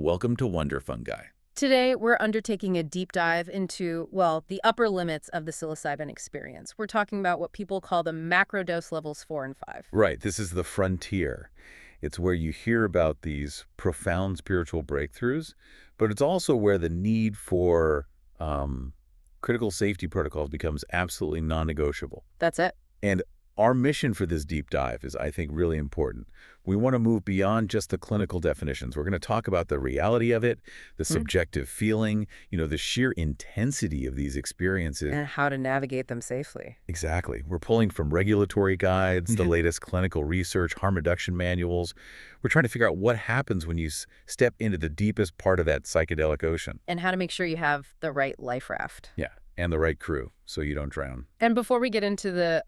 Welcome to Wonder Fungi. Today, we're undertaking a deep dive into, well, the upper limits of the psilocybin experience. We're talking about what people call the macrodose levels 4 and 5. Right, this is the frontier. It's where you hear about these profound spiritual breakthroughs, but it's also where the need for critical safety protocols becomes absolutely non-negotiable. That's it. And our mission for this deep dive is, I think, really important. We want to move beyond just the clinical definitions. We're going to talk about the reality of it, the subjective feeling, the sheer intensity of these experiences. And how to navigate them safely. Exactly. We're pulling from regulatory guides, the latest clinical research, harm reduction manuals. We're trying to figure out what happens when you step into the deepest part of that psychedelic ocean. And how to make sure you have the right life raft. Yeah. And the right crew, so you don't drown. And before we get into the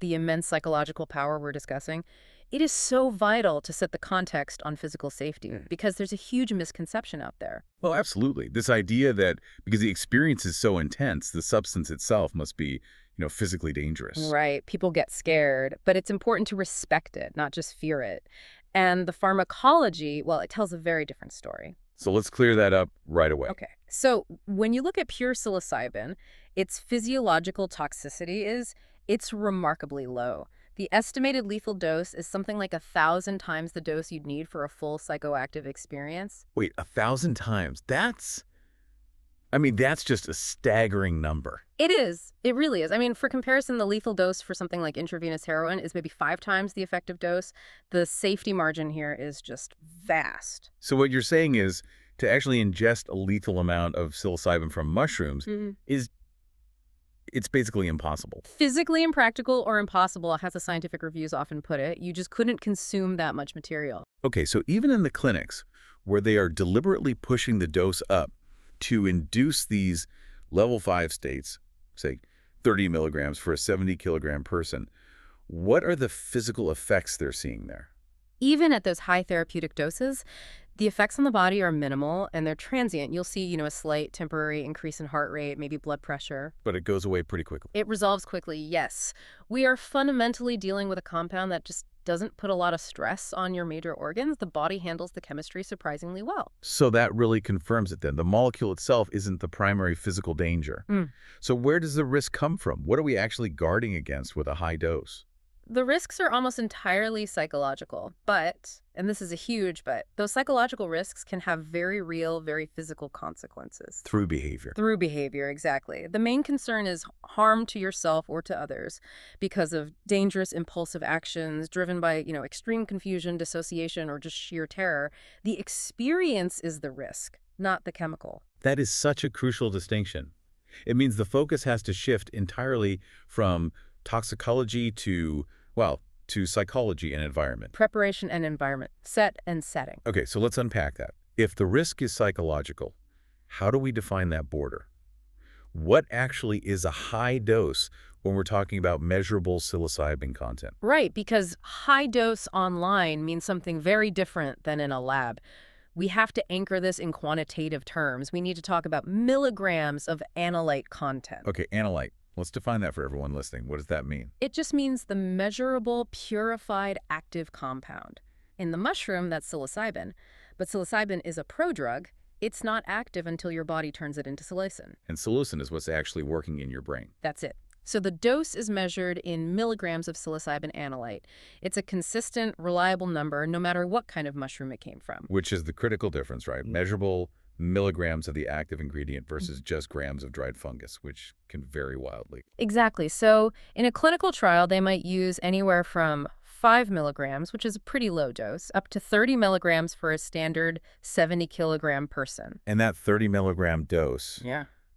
immense psychological power we're discussing, it is so vital to set the context on physical safety because there's a huge misconception out there. Well, absolutely. This idea that because the experience is so intense, the substance itself must be, physically dangerous. Right. People get scared, but it's important to respect it, not just fear it. And the pharmacology, well, it tells a very different story. So let's clear that up right away. Okay. So when you look at pure psilocybin, its physiological toxicity it's remarkably low. The estimated lethal dose is something like 1,000 times the dose you'd need for a full psychoactive experience. Wait, 1,000 times? That's just a staggering number. It is. It really is. For comparison, the lethal dose for something like intravenous heroin is maybe 5 times the effective dose. The safety margin here is just vast. So what you're saying is to actually ingest a lethal amount of psilocybin from mushrooms it's basically impossible. Physically impractical or impossible, as the scientific reviews often put it. You just couldn't consume that much material. Okay, so even in the clinics where they are deliberately pushing the dose up to induce these level 5 states, say 30 milligrams for a 70-kilogram person, what are the physical effects they're seeing there? Even at those high therapeutic doses, the effects on the body are minimal and they're transient. You'll see, a slight temporary increase in heart rate, maybe blood pressure. But it goes away pretty quickly. It resolves quickly, yes. We are fundamentally dealing with a compound that just doesn't put a lot of stress on your major organs. The body handles the chemistry surprisingly well. So that really confirms it then. The molecule itself isn't the primary physical danger. So where does the risk come from? What are we actually guarding against with a high dose? The risks are almost entirely psychological, but, and this is a huge but, those psychological risks can have very real, very physical consequences. Through behavior. Through behavior, exactly. The main concern is harm to yourself or to others because of dangerous, impulsive actions driven by, extreme confusion, dissociation, or just sheer terror. The experience is the risk, not the chemical. That is such a crucial distinction. It means the focus has to shift entirely from toxicology to psychology and environment. Preparation and environment. Set and setting. Okay, so let's unpack that. If the risk is psychological, how do we define that border? What actually is a high dose when we're talking about measurable psilocybin content? Right, because high dose online means something very different than in a lab. We have to anchor this in quantitative terms. We need to talk about milligrams of analyte content. Okay, analyte. Let's define that for everyone listening. What does that mean? It just means the measurable, purified, active compound. In the mushroom, that's psilocybin. But psilocybin is a prodrug. It's not active until your body turns it into psilocin. And psilocin is what's actually working in your brain. That's it. So the dose is measured in milligrams of psilocybin analyte. It's a consistent, reliable number no matter what kind of mushroom it came from. Which is the critical difference, right? Measurable milligrams of the active ingredient versus just grams of dried fungus, which can vary wildly. Exactly. So in a clinical trial, they might use anywhere from 5 milligrams, which is a pretty low dose, up to 30 milligrams for a standard 70-kilogram person. And that 30-milligram dose,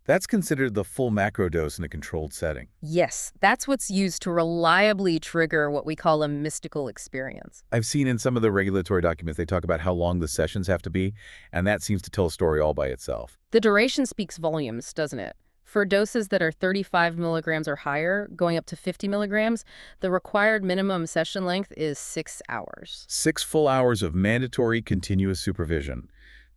that's considered the full macro dose in a controlled setting. Yes, that's what's used to reliably trigger what we call a mystical experience. I've seen in some of the regulatory documents, they talk about how long the sessions have to be, and that seems to tell a story all by itself. The duration speaks volumes, doesn't it? For doses that are 35 milligrams or higher, going up to 50 milligrams, the required minimum session length is 6 hours. 6 full hours of mandatory continuous supervision.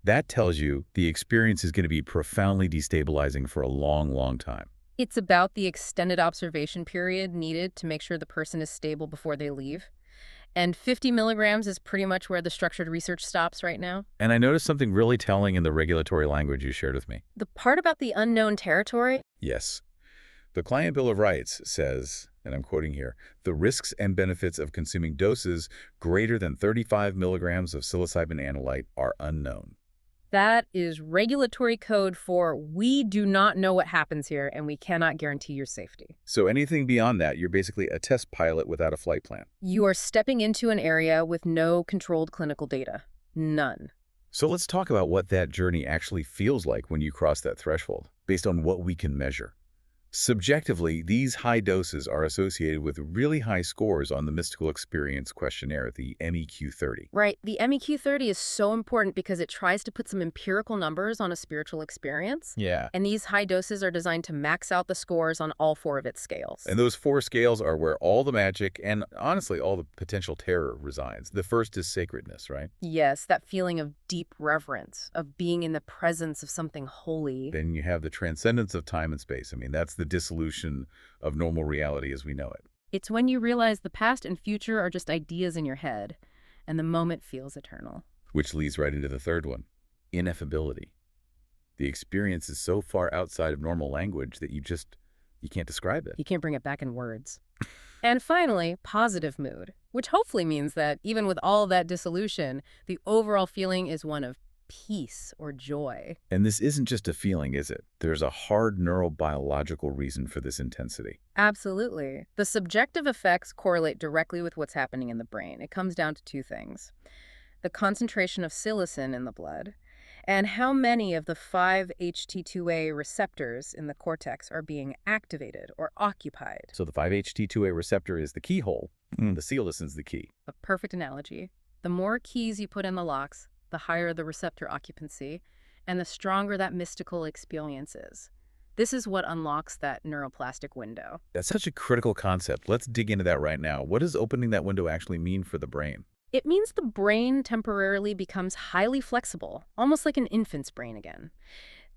That tells you the experience is going to be profoundly destabilizing for a long, long time. It's about the extended observation period needed to make sure the person is stable before they leave. And 50 milligrams is pretty much where the structured research stops right now. And I noticed something really telling in the regulatory language you shared with me. The part about the unknown territory? Yes. The Client Bill of Rights says, and I'm quoting here, the risks and benefits of consuming doses greater than 35 milligrams of psilocybin analyte are unknown. That is regulatory code for we do not know what happens here and we cannot guarantee your safety. So anything beyond that, you're basically a test pilot without a flight plan. You are stepping into an area with no controlled clinical data. None. So let's talk about what that journey actually feels like when you cross that threshold, based on what we can measure. Subjectively, these high doses are associated with really high scores on the Mystical Experience Questionnaire, the MEQ-30. Right. The MEQ-30 is so important because it tries to put some empirical numbers on a spiritual experience. Yeah. And these high doses are designed to max out the scores on all 4 of its scales. And those 4 scales are where all the magic and, honestly, all the potential terror resides. The first is sacredness, right? Yes, that feeling of deep reverence, of being in the presence of something holy. Then you have the transcendence of time and space. I mean, that's the dissolution of normal reality as we know it. It's when you realize the past and future are just ideas in your head, and the moment feels eternal. Which leads right into the third one, ineffability. The experience is so far outside of normal language that you can't describe it. You can't bring it back in words. And finally, positive mood, which hopefully means that even with all that dissolution, the overall feeling is one of peace or joy. And this isn't just a feeling, is it? There's a hard neurobiological reason for this intensity. Absolutely. The subjective effects correlate directly with what's happening in the brain. It comes down to 2 things: the concentration of psilocin in the blood, and how many of the 5-HT2A receptors in the cortex are being activated or occupied. So the 5-HT2A receptor is the keyhole. The psilocin's the key. A perfect analogy. The more keys you put in the locks, the higher the receptor occupancy, and the stronger that mystical experience is. This is what unlocks that neuroplastic window. That's such a critical concept. Let's dig into that right now. What does opening that window actually mean for the brain? It means the brain temporarily becomes highly flexible, almost like an infant's brain again.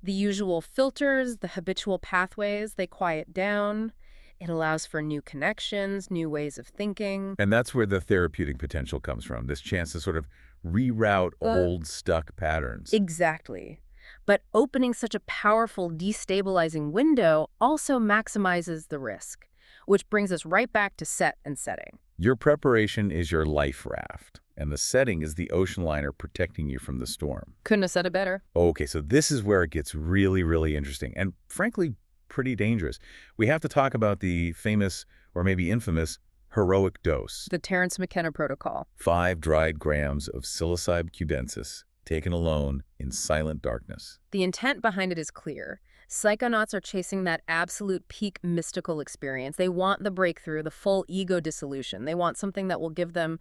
The usual filters, the habitual pathways, they quiet down. It allows for new connections, new ways of thinking. And that's where the therapeutic potential comes from, this chance to sort of reroute old stuck patterns. Exactly. But opening such a powerful destabilizing window also maximizes the risk, which brings us right back to set and setting. Your preparation is your life raft, and the setting is the ocean liner protecting you from the storm. Couldn't have said it better. Okay, so this is where it gets really, really interesting, and frankly, pretty dangerous. We have to talk about the famous, or maybe infamous, heroic dose. The Terrence McKenna Protocol. 5 dried grams of psilocybe cubensis, taken alone in silent darkness. The intent behind it is clear. Psychonauts are chasing that absolute peak mystical experience. They want the breakthrough, the full ego dissolution. They want something that will give them,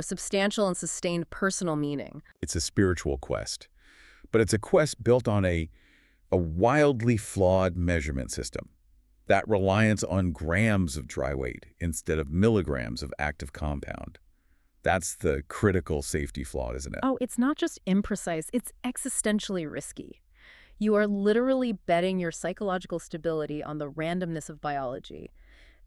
substantial and sustained personal meaning. It's a spiritual quest, but it's a quest built on a wildly flawed measurement system. That reliance on grams of dry weight instead of milligrams of active compound. That's the critical safety flaw, isn't it? Oh, it's not just imprecise, it's existentially risky. You are literally betting your psychological stability on the randomness of biology.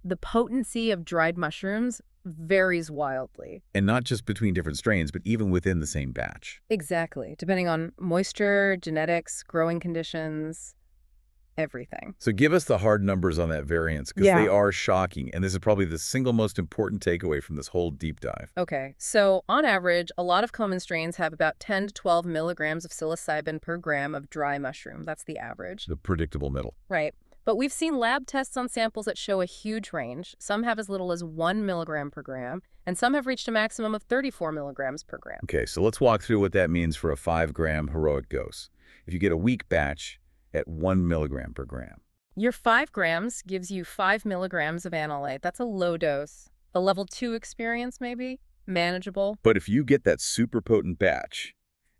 The potency of dried mushrooms varies wildly. And not just between different strains, but even within the same batch. Exactly, depending on moisture, genetics, growing conditions, everything. So give us the hard numbers on that variance, because they are shocking. And this is probably the single most important takeaway from this whole deep dive. Okay, so on average, a lot of common strains have about 10 to 12 milligrams of psilocybin per gram of dry mushroom. That's the average. The predictable middle. Right. But we've seen lab tests on samples that show a huge range. Some have as little as 1 milligram per gram, and some have reached a maximum of 34 milligrams per gram. Okay, so let's walk through what that means for a 5-gram heroic dose. If you get a weak batch at 1 milligram per gram. Your 5 grams gives you 5 milligrams of analyte. That's a low dose. A level 2 experience, maybe? Manageable. But if you get that super potent batch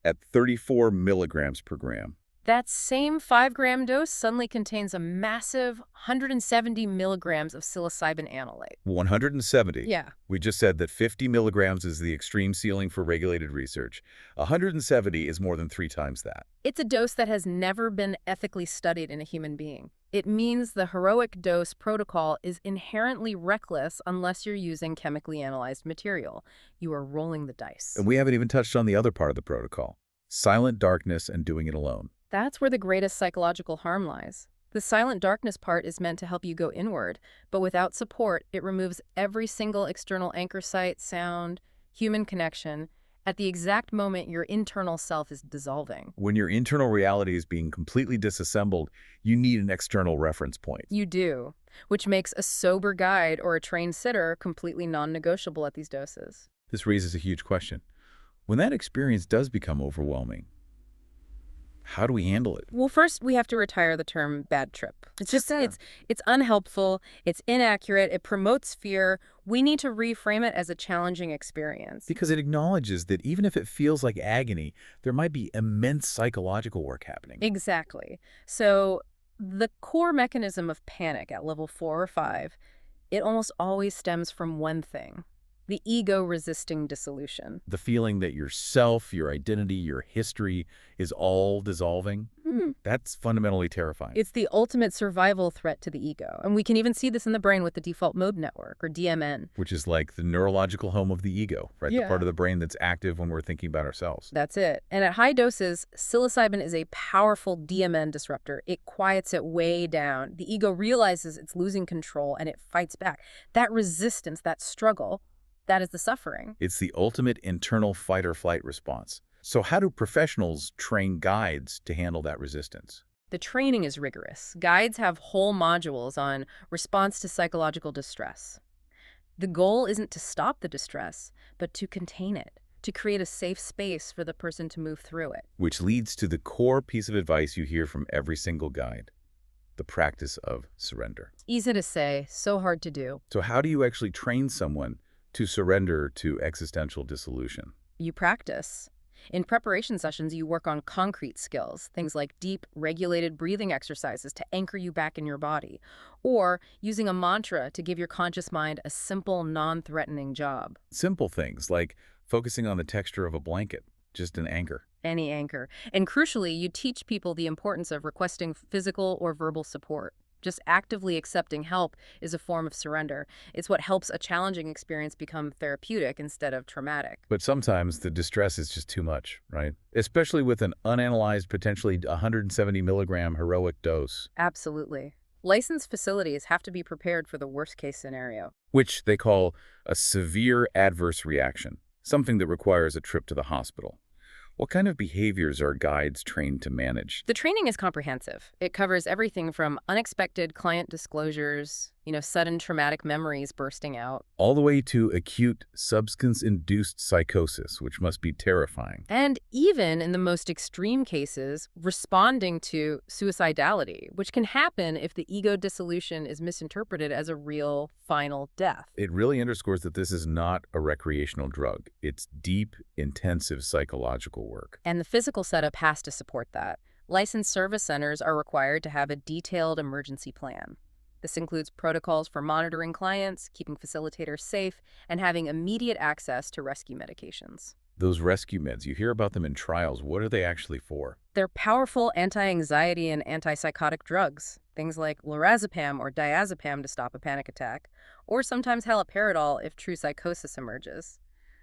at 34 milligrams per gram, That same 5-gram dose suddenly contains a massive 170 milligrams of psilocybin analyte. 170. Yeah. We just said that 50 milligrams is the extreme ceiling for regulated research. 170 is more than 3 times that. It's a dose that has never been ethically studied in a human being. It means the heroic dose protocol is inherently reckless unless you're using chemically analyzed material. You are rolling the dice. And we haven't even touched on the other part of the protocol. Silent darkness and doing it alone. That's where the greatest psychological harm lies. The silent darkness part is meant to help you go inward, but without support, it removes every single external anchor site, sound, human connection, at the exact moment your internal self is dissolving. When your internal reality is being completely disassembled, you need an external reference point. You do, which makes a sober guide or a trained sitter completely non-negotiable at these doses. This raises a huge question. When that experience does become overwhelming, how do we handle it? Well, first, we have to retire the term bad trip. It's unhelpful, it's inaccurate, it promotes fear. We need to reframe it as a challenging experience. Because it acknowledges that even if it feels like agony, there might be immense psychological work happening. Exactly. So the core mechanism of panic at level 4 or 5, it almost always stems from one thing: the ego resisting dissolution. The feeling that yourself, your identity, your history is all dissolving, that's fundamentally terrifying. It's the ultimate survival threat to the ego. And we can even see this in the brain with the default mode network, or DMN. Which is like the neurological home of the ego, right? Yeah. The part of the brain that's active when we're thinking about ourselves. That's it. And at high doses, psilocybin is a powerful DMN disruptor. It quiets it way down. The ego realizes it's losing control and it fights back. That resistance, that struggle, that is the suffering. It's the ultimate internal fight-or-flight response. So how do professionals train guides to handle that resistance? The training is rigorous. Guides have whole modules on response to psychological distress. The goal isn't to stop the distress, but to contain it, to create a safe space for the person to move through it. Which leads to the core piece of advice you hear from every single guide: the practice of surrender. Easy to say, so hard to do. So how do you actually train someone to surrender to existential dissolution? You practice. In preparation sessions, you work on concrete skills, things like deep, regulated breathing exercises to anchor you back in your body, or using a mantra to give your conscious mind a simple, non-threatening job. Simple things like focusing on the texture of a blanket, just an anchor. Any anchor. And crucially, you teach people the importance of requesting physical or verbal support. Just actively accepting help is a form of surrender. It's what helps a challenging experience become therapeutic instead of traumatic. But sometimes the distress is just too much, right? Especially with an unanalyzed, potentially 170 milligram heroic dose. Absolutely. Licensed facilities have to be prepared for the worst-case scenario. Which they call a severe adverse reaction, something that requires a trip to the hospital. What kind of behaviors are guides trained to manage? The training is comprehensive. It covers everything from unexpected client disclosures, sudden traumatic memories bursting out, All the way to acute substance-induced psychosis, which must be terrifying. and even in the most extreme cases, responding to suicidality, which can happen if the ego dissolution is misinterpreted as a real final death. It really underscores that this is not a recreational drug. It's deep, intensive psychological work. And the physical setup has to support that. Licensed service centers are required to have a detailed emergency plan. This includes protocols for monitoring clients, keeping facilitators safe, and having immediate access to rescue medications. Those rescue meds, you hear about them in trials. What are they actually for? They're powerful anti-anxiety and antipsychotic drugs, things like lorazepam or diazepam to stop a panic attack, or sometimes haloperidol if true psychosis emerges.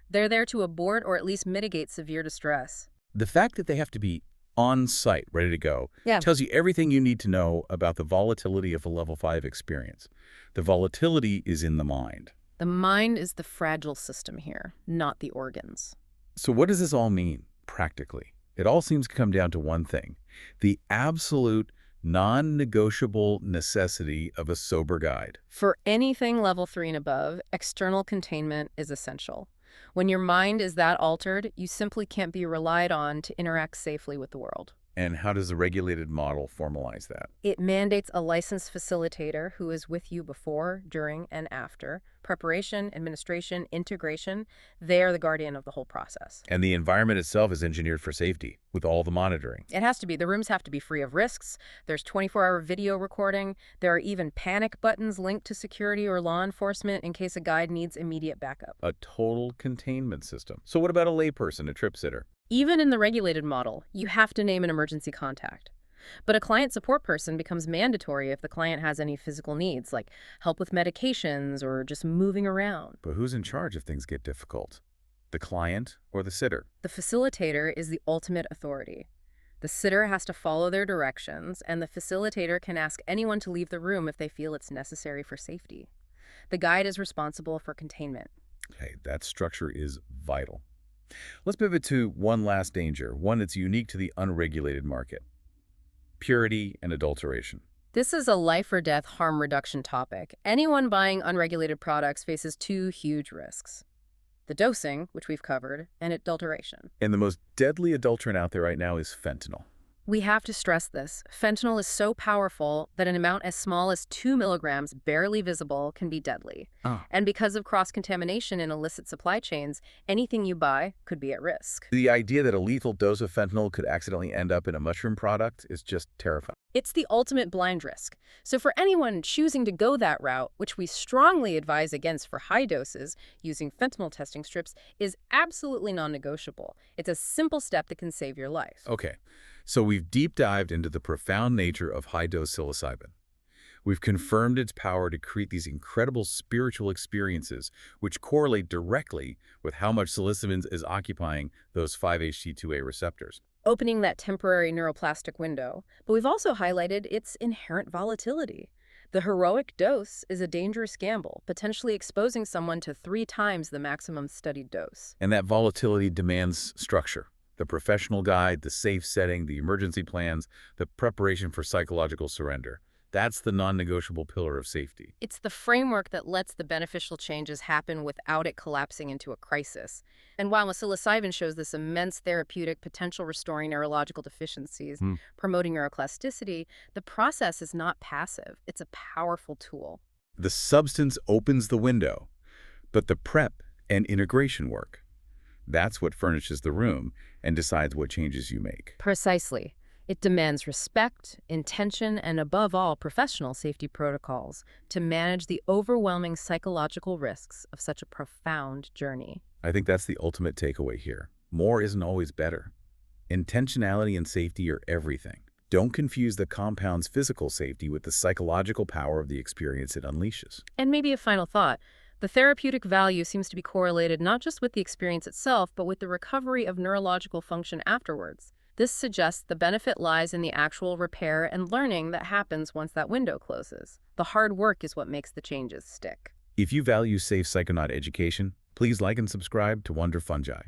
They're there to abort or at least mitigate severe distress. The fact that they have to be on site, ready to go, Yeah. tells you everything you need to know about the volatility of a level 5 experience. The volatility is in the mind. The mind is the fragile system here, not the organs. So what does this all mean, practically? It all seems to come down to one thing: the absolute, non-negotiable necessity of a sober guide. For anything level 3 and above, external containment is essential. When your mind is that altered, you simply can't be relied on to interact safely with the world. And how does the regulated model formalize that? It mandates a licensed facilitator who is with you before, during, and after. Preparation, administration, integration. They are the guardian of the whole process. And the environment itself is engineered for safety, with all the monitoring. It has to be. The rooms have to be free of risks. There's 24-hour video recording. There are even panic buttons linked to security or law enforcement in case a guide needs immediate backup. A total containment system. So what about a layperson, a trip sitter? Even in the regulated model, you have to name an emergency contact. But a client support person becomes mandatory if the client has any physical needs, like help with medications or just moving around. But who's in charge if things get difficult? The client or the sitter? The facilitator is the ultimate authority. The sitter has to follow their directions, and the facilitator can ask anyone to leave the room if they feel it's necessary for safety. The guide is responsible for containment. Okay, that structure is vital. Let's pivot to one last danger, one that's unique to the unregulated market: purity and adulteration. This is a life or death harm reduction topic. Anyone buying unregulated products faces two huge risks: the dosing, which we've covered, and adulteration. And the most deadly adulterant out there right now is fentanyl. We have to stress this. Fentanyl is so powerful that an amount as small as 2 milligrams, barely visible, can be deadly. Oh. And because of cross-contamination in illicit supply chains, anything you buy could be at risk. The idea that a lethal dose of fentanyl could accidentally end up in a mushroom product is just terrifying. It's the ultimate blind risk. So for anyone choosing to go that route, which we strongly advise against for high doses, using fentanyl testing strips is absolutely non-negotiable. It's a simple step that can save your life. Okay, so we've deep dived into the profound nature of high-dose psilocybin. We've confirmed its power to create these incredible spiritual experiences, which correlate directly with how much psilocybin is occupying those 5-HT2A receptors, Opening that temporary neuroplastic window. But we've also highlighted its inherent volatility. The heroic dose is a dangerous gamble, potentially exposing someone to 3 times the maximum studied dose. and that volatility demands structure. The professional guide, the safe setting, the emergency plans, the preparation for psychological surrender. That's the non-negotiable pillar of safety. It's the framework that lets the beneficial changes happen without it collapsing into a crisis. And while psilocybin shows this immense therapeutic potential restoring neurological deficiencies, promoting neuroplasticity, the process is not passive. It's a powerful tool. The substance opens the window, but the prep and integration work. That's what furnishes the room and decides what changes you make. Precisely. It demands respect, intention, and above all, professional safety protocols to manage the overwhelming psychological risks of such a profound journey. I think that's the ultimate takeaway here. More isn't always better. Intentionality and safety are everything. Don't confuse the compound's physical safety with the psychological power of the experience it unleashes. And maybe a final thought. The therapeutic value seems to be correlated not just with the experience itself, but with the recovery of neurological function afterwards. This suggests the benefit lies in the actual repair and learning that happens once that window closes. The hard work is what makes the changes stick. If you value safe psychonaut education, please like and subscribe to Wonder Fungi.